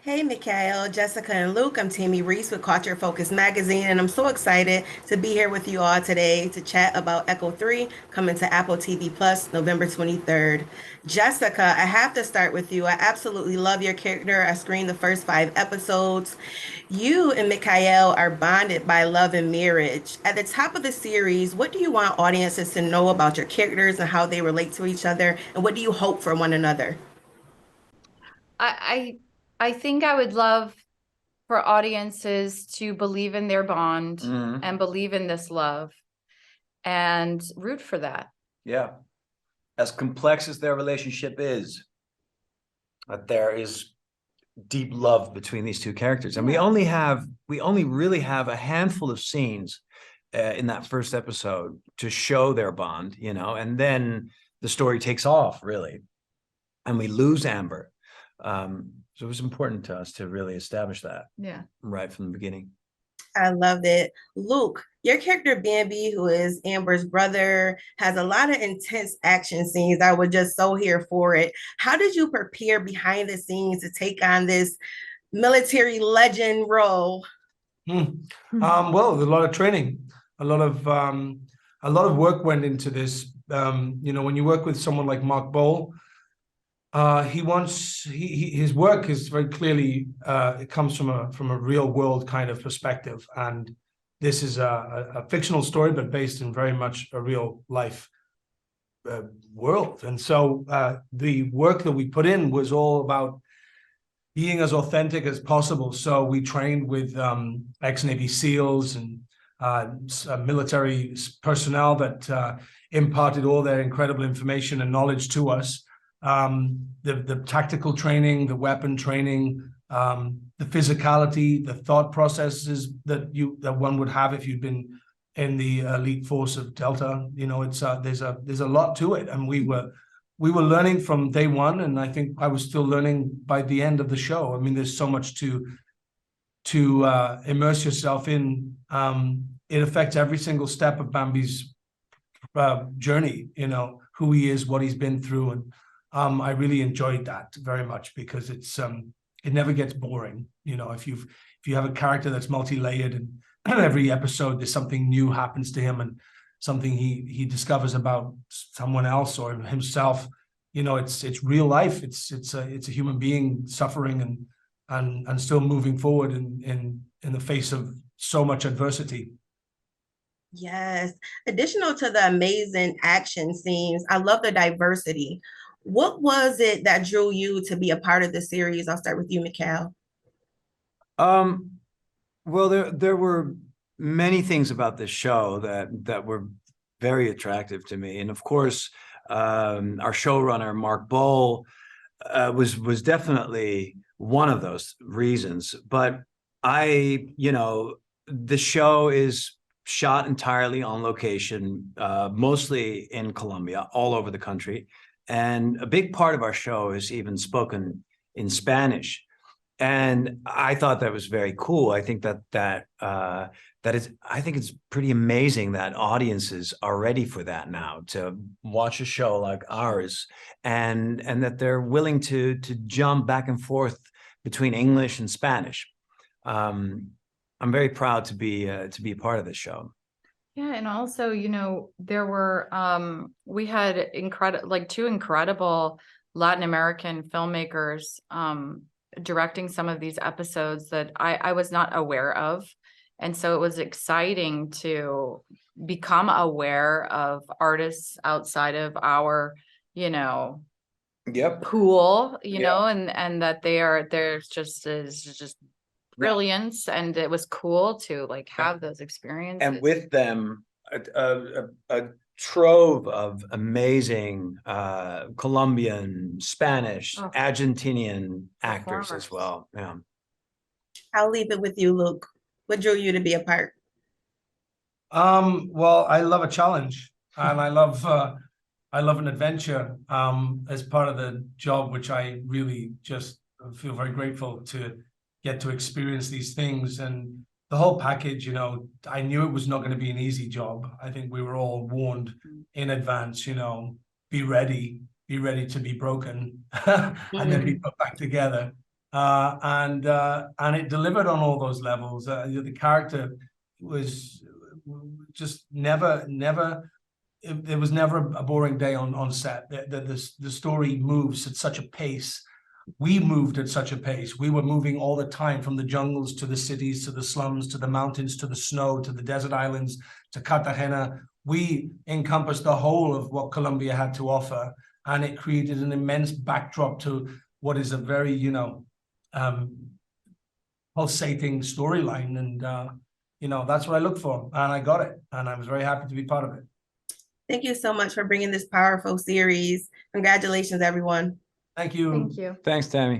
Hey, Michael, Jessica, and Luke. I'm Tammy Reese with Culture Focus Magazine, and I'm so excited to be here with you all today to chat about Echo 3 coming to Apple TV Plus November 23rd. Jessica, I have to start with you. I absolutely love your character. I screened the first 5 episodes. You and Michael are bonded by love and marriage. At the top of the series, what do you want audiences to know about your characters and how they relate to each other, and what do you hope for one another? I think I would love for audiences to believe in their bond Mhm. and believe in this love and root for that. Yeah. As complex as their relationship is, that there is deep love between these two characters. And we only really have a handful of scenes in that first episode to show their bond, and then the story takes off really, and we lose Amber. So it was important to us to really establish that Yeah. right from the beginning. I loved it. Luke, your character Bambi, who is Amber's brother, has a lot of intense action scenes. I was just so here for it. How did you prepare behind the scenes to take on this military legend role? Well, a lot of training, a lot of work went into this. When you work with someone like Mark Boal, his work is very clearly it comes from a real world kind of perspective, and this is a fictional story, but based in very much a real life world. And so the work that we put in was all about being as authentic as possible. So we trained with ex-Navy SEALs and military personnel that imparted all their incredible information and knowledge to us. The tactical training, the weapon training, the physicality, the thought processes that one would have if you'd been in the elite force of Delta. It's there's a lot to it, and we were learning from day one, and I think I was still learning by the end of the show. I mean, there's so much to immerse yourself in. It affects every single step of Bambi's journey. Who he is, what he's been through, and I really enjoyed that very much because it never gets boring. If you have a character that's multi-layered, and every episode there's something new happens to him, and something he discovers about someone else or himself. It's real life. It's a human being suffering and still moving forward in the face of so much adversity. Yes. Additional to the amazing action scenes, I love the diversity. What was it that drew you to be a part of the series? I'll start with you, Mikhail. Um, well, there were many things about this show that were very attractive to me, and of course, our showrunner Mark Boal was definitely one of those reasons. But the show is shot entirely on location, mostly in Colombia, all over the country, and a big part of our show is even spoken in Spanish. And I thought that was very cool. I think I think it's pretty amazing that audiences are ready for that now, to watch a show like ours, and that they're willing to jump back and forth between English and Spanish. I'm very proud to be a part of this show. Yeah, and also, there were we had two incredible Latin American filmmakers directing some of these episodes that I was not aware of. And so it was exciting to become aware of artists outside of our, Yep. pool, Yeah. and that there's just brilliance. And it was cool to have those experiences. And with them, a trove of amazing Colombian, Spanish, Oh, Argentinian actors performers. as well. Yeah. I'll leave it with you, Luke. What drew you to be a part? Well, I love a challenge, and I love an adventure as part of the job, which I really just feel very grateful to get to experience these things. And the whole package, I knew it was not going to be an easy job. I think we were all warned in advance, be ready to be broken and then be put back together. and it delivered on all those levels. The character was just never. There was never a boring day on set. The story moves at such a pace. We moved at such a pace. We were moving all the time, from the jungles to the cities, to the slums, to the mountains, to the snow, to the desert islands, to Cartagena. We encompassed the whole of what Colombia had to offer, and it created an immense backdrop to what is a very, pulsating storyline. And, that's what I look for, and I got it, and I was very happy to be part of it. Thank you so much for bringing this powerful series. Congratulations, everyone. Thank you. Thank you. Thanks, Tammy.